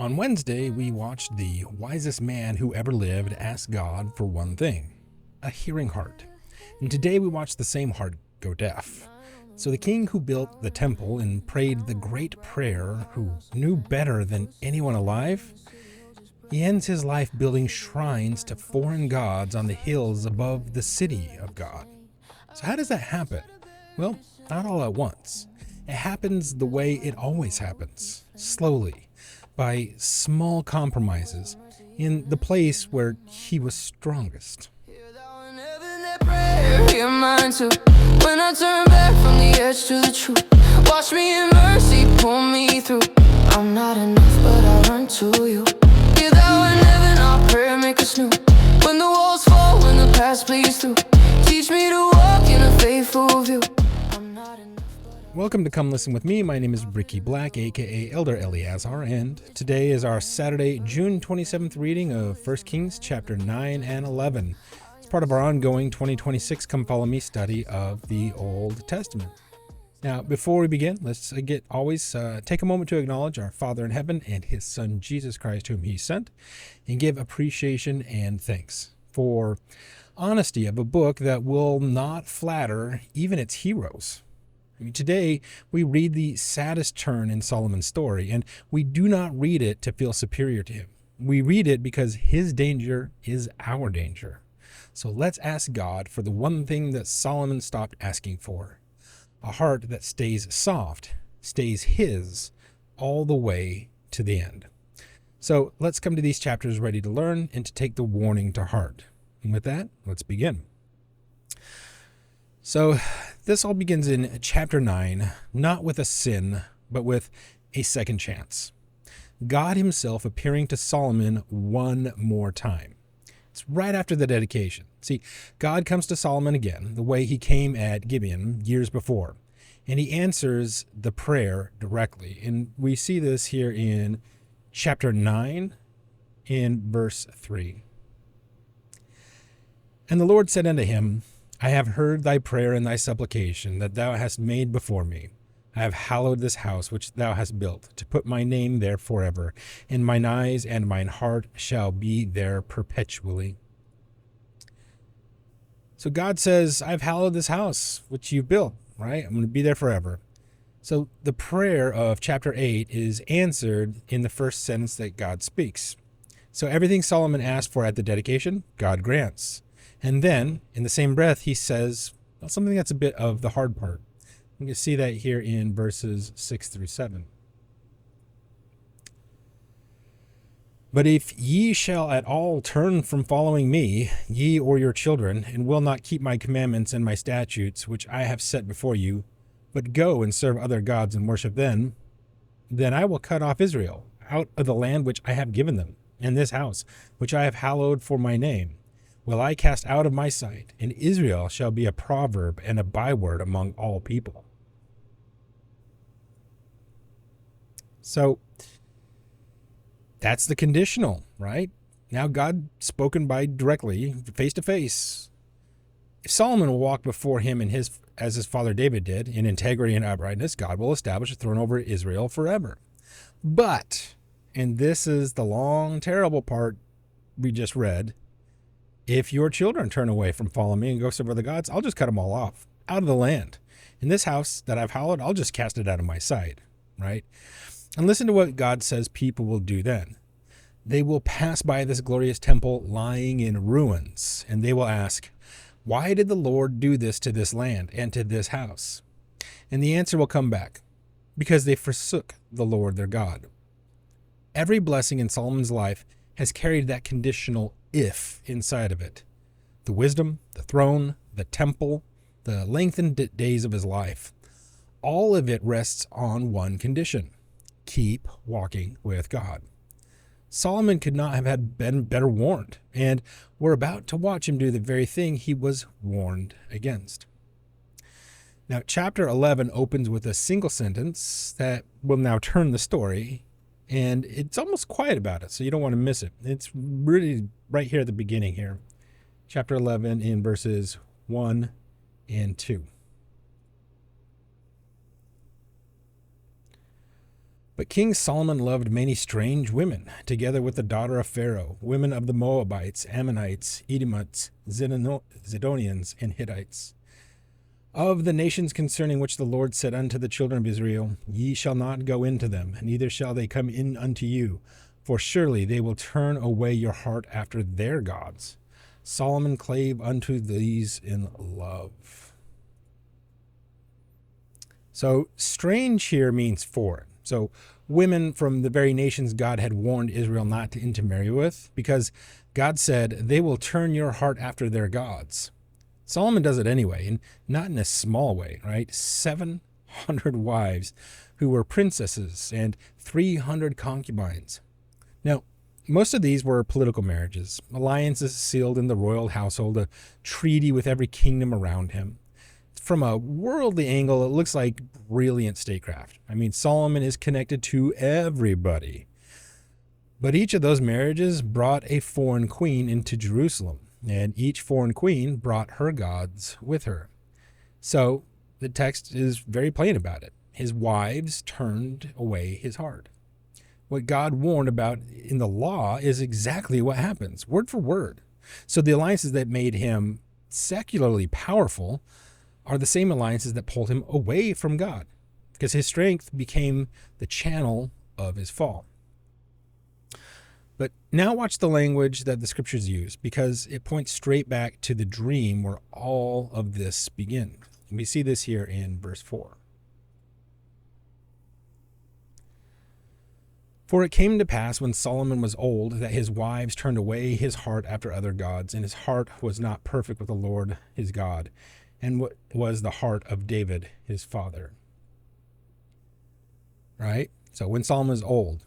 On Wednesday, we watched the wisest man who ever lived ask God for one thing, a hearing heart. And today we watch the same heart go deaf. So the king who built the temple and prayed the great prayer, who knew better than anyone alive, he ends his life building shrines to foreign gods on the hills above the city of God. So how does that happen? Well, not all at once. It happens the way it always happens, slowly, by small compromises in the place where he was strongest. Hear mine too. When I turn back from the edge to the truth, wash me in mercy, pull me through. I'm not enough, but I run to you. Hear thou in heaven, our prayer make us new. When the walls fall, when the past bleeds through, teach me to walk in a faithful view. I'm not enough. Welcome to Come Listen With Me. My name is Ricky Black, aka Elder Eleazar, and today is our Saturday, June 27th reading of 1 Kings chapter 9 and 11. It's part of our ongoing 2026 Come Follow Me study of the Old Testament. Now, before we begin, let's take a moment to acknowledge our Father in heaven and his Son, Jesus Christ, whom he sent, and give appreciation and thanks for honesty of a book that will not flatter even its heroes. Today, we read the saddest turn in Solomon's story, and we do not read it to feel superior to him. We read it because his danger is our danger. So let's ask God for the one thing that Solomon stopped asking for, a heart that stays soft, stays his, all the way to the end. So let's come to these chapters ready to learn and to take the warning to heart. And with that, let's begin. So this all begins in chapter 9, not with a sin, but with a second chance. God himself appearing to Solomon one more time. It's right after the dedication. See, God comes to Solomon again, the way he came at Gibeon years before, and he answers the prayer directly. And we see this here in chapter 9, in verse 3. And the Lord said unto him, I have heard thy prayer and thy supplication that thou hast made before me. I have hallowed this house which thou hast built, to put my name there forever, and mine eyes and mine heart shall be there perpetually. So God says, I've hallowed this house which you've built, right? I'm going to be there forever. So the prayer of chapter 8 is answered in the first sentence that God speaks. So everything Solomon asked for at the dedication, God grants. And then, in the same breath, he says something that's a bit of the hard part. You can see that here in verses 6 through 7. But if ye shall at all turn from following me, ye or your children, and will not keep my commandments and my statutes, which I have set before you, but go and serve other gods and worship them, then I will cut off Israel out of the land which I have given them, and this house, which I have hallowed for my name, will I cast out of my sight, and Israel shall be a proverb and a byword among all people. So that's the conditional, right? Now God spoken by directly, face to face. If Solomon will walk before him as his father David did, in integrity and uprightness, God will establish a throne over Israel forever. But, and this is the long, terrible part we just read, if your children turn away from following me and go serve other gods, I'll just cut them all off, out of the land. In this house that I've hallowed, I'll just cast it out of my sight, right? And listen to what God says people will do then. They will pass by this glorious temple lying in ruins, and they will ask, why did the Lord do this to this land and to this house? And the answer will come back, because they forsook the Lord their God. Every blessing in Solomon's life has carried that conditional if inside of it. The wisdom, the throne, the temple, the lengthened days of his life. All of it rests on one condition. Keep walking with God. Solomon could not have been better warned, and we're about to watch him do the very thing he was warned against. Now, chapter 11 opens with a single sentence that will now turn the story, and it's almost quiet about it, so you don't want to miss it. It's really right here at the beginning here. Chapter 11 in verses 1 and 2. But King Solomon loved many strange women, together with the daughter of Pharaoh, women of the Moabites, Ammonites, Edomites, Zidonians, and Hittites. Of the nations concerning which the Lord said unto the children of Israel, Ye shall not go into them, neither shall they come in unto you, for surely they will turn away your heart after their gods. Solomon clave unto these in love. So strange here means foreign. So women from the very nations God had warned Israel not to intermarry with, because God said, they will turn your heart after their gods. Solomon does it anyway, and not in a small way, right? 700 wives who were princesses and 300 concubines. Now, most of these were political marriages, alliances sealed in the royal household, a treaty with every kingdom around him. From a worldly angle, it looks like brilliant statecraft. I mean, Solomon is connected to everybody. But each of those marriages brought a foreign queen into Jerusalem, and each foreign queen brought her gods with her. So the text is very plain about it. His wives turned away his heart. What God warned about in the law is exactly what happens, word for word. So the alliances that made him secularly powerful are the same alliances that pulled him away from God, because his strength became the channel of his fall. But now watch the language that the scriptures use, because it points straight back to the dream where all of this begins. And we see this here in verse 4. For it came to pass when Solomon was old that his wives turned away his heart after other gods, and his heart was not perfect with the Lord his God, and what was the heart of David his father. Right? So when Solomon was old.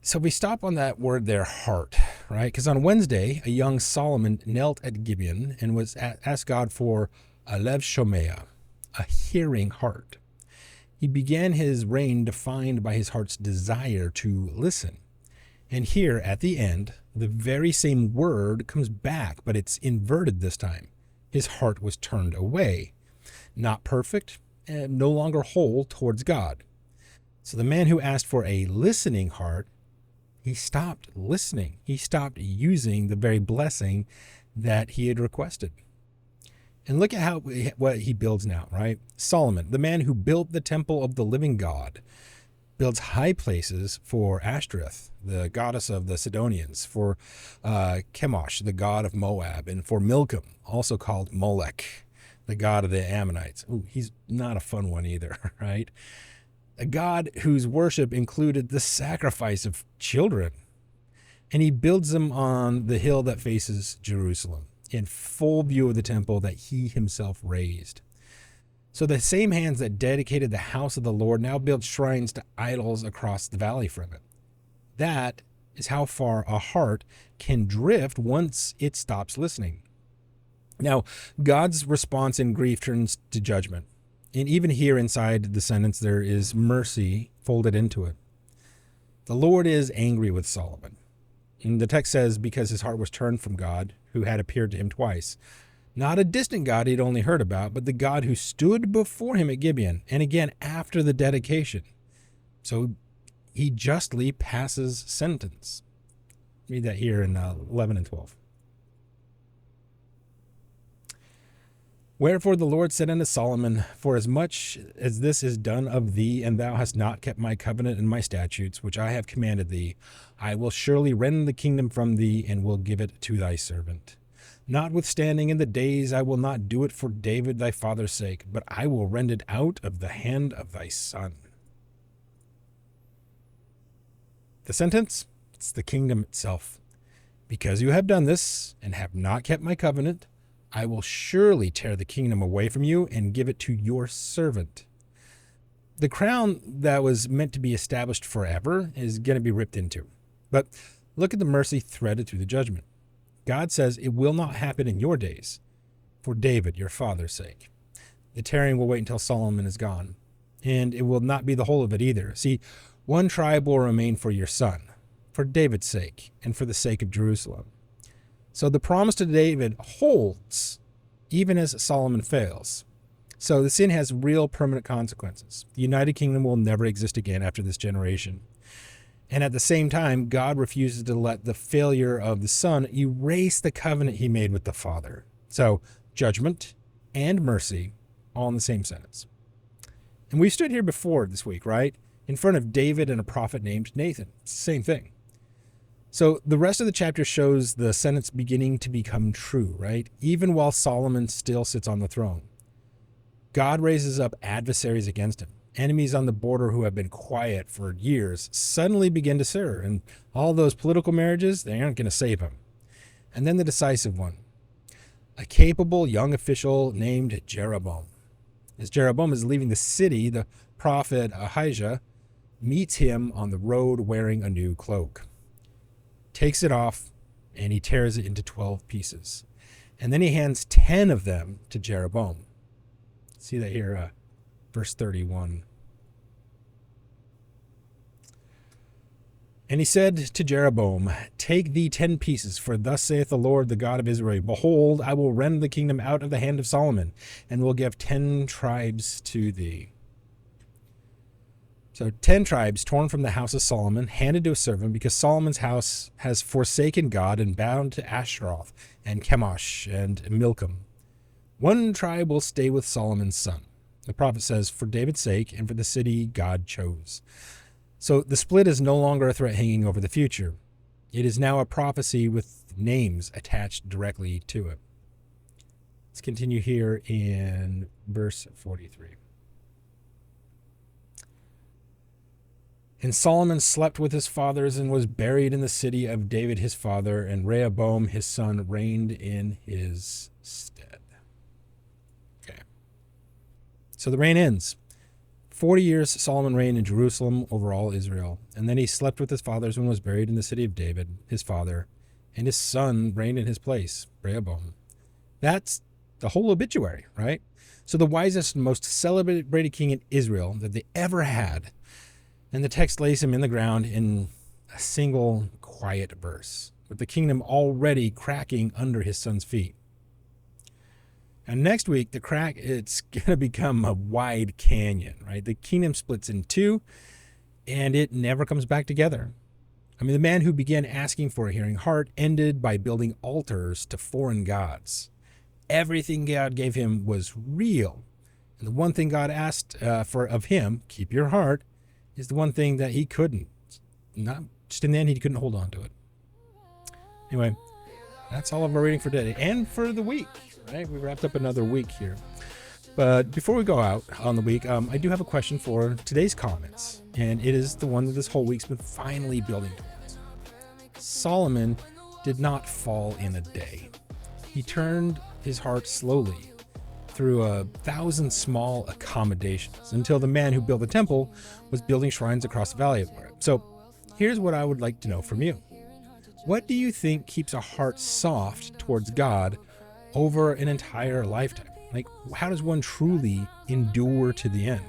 So we stop on that word there, heart, right? Because on Wednesday, a young Solomon knelt at Gibeon and was asked God for a lev shomea, a hearing heart. He began his reign defined by his heart's desire to listen. And here at the end, the very same word comes back, but it's inverted this time. His heart was turned away, not perfect, and no longer whole towards God. So the man who asked for a listening heart, he stopped listening. He stopped using the very blessing that he had requested. And look at what he builds now, right? Solomon, the man who built the temple of the living God, builds high places for Ashtoreth, the goddess of the Sidonians, for Chemosh, the god of Moab, and for Milcom, also called Molech, the god of the Ammonites. Ooh, he's not a fun one either, right? A god whose worship included the sacrifice of children. And he builds them on the hill that faces Jerusalem, in full view of the temple that he himself raised. So the same hands that dedicated the house of the Lord now build shrines to idols across the valley from it. That is how far a heart can drift once it stops listening. Now, God's response in grief turns to judgment. And even here inside the sentence, there is mercy folded into it. The Lord is angry with Solomon. And the text says, because his heart was turned from God, who had appeared to him twice. Not a distant God he'd only heard about, but the God who stood before him at Gibeon, and again after the dedication. So he justly passes sentence. Read that here in 11 and 12. Wherefore the Lord said unto Solomon, For as much as this is done of thee, and thou hast not kept my covenant and my statutes, which I have commanded thee, I will surely rend the kingdom from thee, and will give it to thy servant. Notwithstanding in the days I will not do it for David thy father's sake, but I will rend it out of the hand of thy son. The sentence? It's the kingdom itself. Because you have done this, and have not kept my covenant, I will surely tear the kingdom away from you and give it to your servant. The crown that was meant to be established forever is going to be ripped into. But look at the mercy threaded through the judgment. God says it will not happen in your days, for David, your father's sake. The tearing will wait until Solomon is gone, and it will not be the whole of it either. See, one tribe will remain for your son, for David's sake, and for the sake of Jerusalem. So the promise to David holds, even as Solomon fails. So the sin has real permanent consequences. The United Kingdom will never exist again after this generation. And at the same time, God refuses to let the failure of the Son erase the covenant he made with the Father. So judgment and mercy all in the same sentence. And we stood here before this week, right? In front of David and a prophet named Nathan. It's the same thing. So the rest of the chapter shows the sentence beginning to become true, right? Even while Solomon still sits on the throne. God raises up adversaries against him. Enemies on the border who have been quiet for years suddenly begin to stir, and all those political marriages, they aren't going to save him. And then the decisive one, a capable young official named Jeroboam. As Jeroboam is leaving the city, the prophet Ahijah meets him on the road wearing a new cloak, takes it off, and he tears it into 12 pieces. And then he hands 10 of them to Jeroboam. See that here, verse 31. And he said to Jeroboam, take thee 10 pieces, for thus saith the Lord, the God of Israel, behold, I will rend the kingdom out of the hand of Solomon, and will give 10 tribes to thee. So 10 tribes torn from the house of Solomon, handed to a servant, because Solomon's house has forsaken God and bound to Ashtaroth and Chemosh and Milcom. 1 tribe will stay with Solomon's son. The prophet says, for David's sake and for the city God chose. So the split is no longer a threat hanging over the future. It is now a prophecy with names attached directly to it. Let's continue here in verse 43. And Solomon slept with his fathers and was buried in the city of David his father, and Rehoboam his son reigned in his stead. Okay. So the reign ends. 40 years Solomon reigned in Jerusalem over all Israel, and then he slept with his fathers and was buried in the city of David, his father, and his son reigned in his place, Rehoboam. That's the whole obituary, right? So the wisest and most celebrated king in Israel that they ever had, and the text lays him in the ground in a single quiet verse, with the kingdom already cracking under his son's feet. And next week, the crack, it's going to become a wide canyon, right? The kingdom splits in two, and it never comes back together. I mean, the man who began asking for a hearing heart ended by building altars to foreign gods. Everything God gave him was real. And the one thing God asked of him, keep your heart, is the one thing that he couldn't. Not just in the end, he couldn't hold on to it. Anyway, that's all of our reading for today and for the week. Right, we wrapped up another week here. But before we go out on the week, I do have a question for today's comments, and it is the one that this whole week's been finally building towards. Solomon did not fall in a day. He turned his heart slowly through 1,000 small accommodations until the man who built the temple was building shrines across the valley of it. So here's what I would like to know from you. What do you think keeps a heart soft towards God over an entire lifetime? Like, how does one truly endure to the end?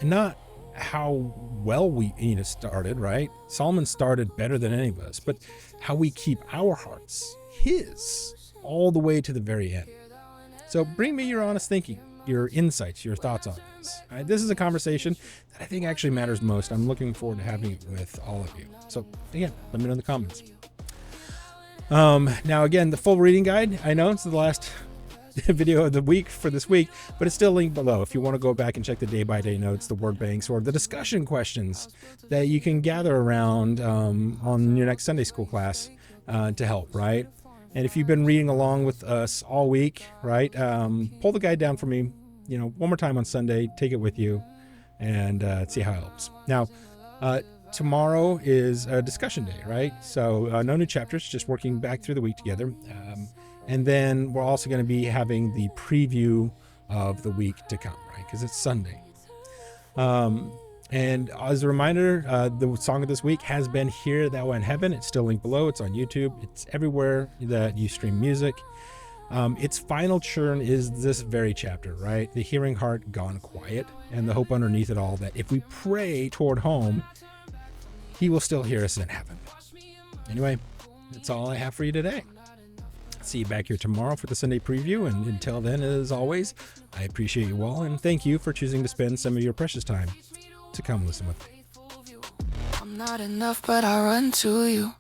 And not how well we started, right? Solomon started better than any of us, but how we keep our hearts, his, all the way to the very end. So bring me your honest thinking, your insights, your thoughts on this. This is a conversation that I think actually matters most. I'm looking forward to having it with all of you. So again, let me know in the comments. Now again, the full reading guide, I know it's the last video of the week for this week, but it's still linked below if you want to go back and check the day-by-day notes, the word banks, or the discussion questions that you can gather around on your next Sunday school class to help, right? And if you've been reading along with us all week, right, pull the guide down for me, one more time on Sunday, take it with you, and see how it helps. Now, tomorrow is a discussion day, right? So no new chapters, just working back through the week together. And then we're also going to be having the preview of the week to come, right? Because it's Sunday. And as a reminder, the song of this week has been Here Thou in Heaven. It's still linked below. It's on YouTube. It's everywhere that you stream music. Its final churn is this very chapter, right? The hearing heart gone quiet, and the hope underneath it all that if we pray toward home, he will still hear us in heaven. Anyway, that's all I have for you today. See you back here tomorrow for the Sunday preview. And until then, as always, I appreciate you all and thank you for choosing to spend some of your precious time to come listen with me. I'm not enough, but I run to you.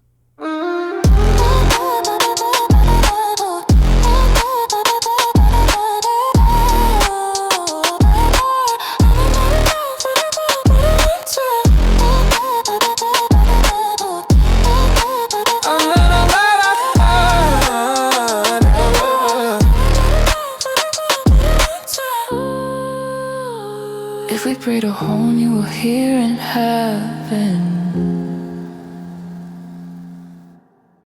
If we pray to home, you will hear in heaven.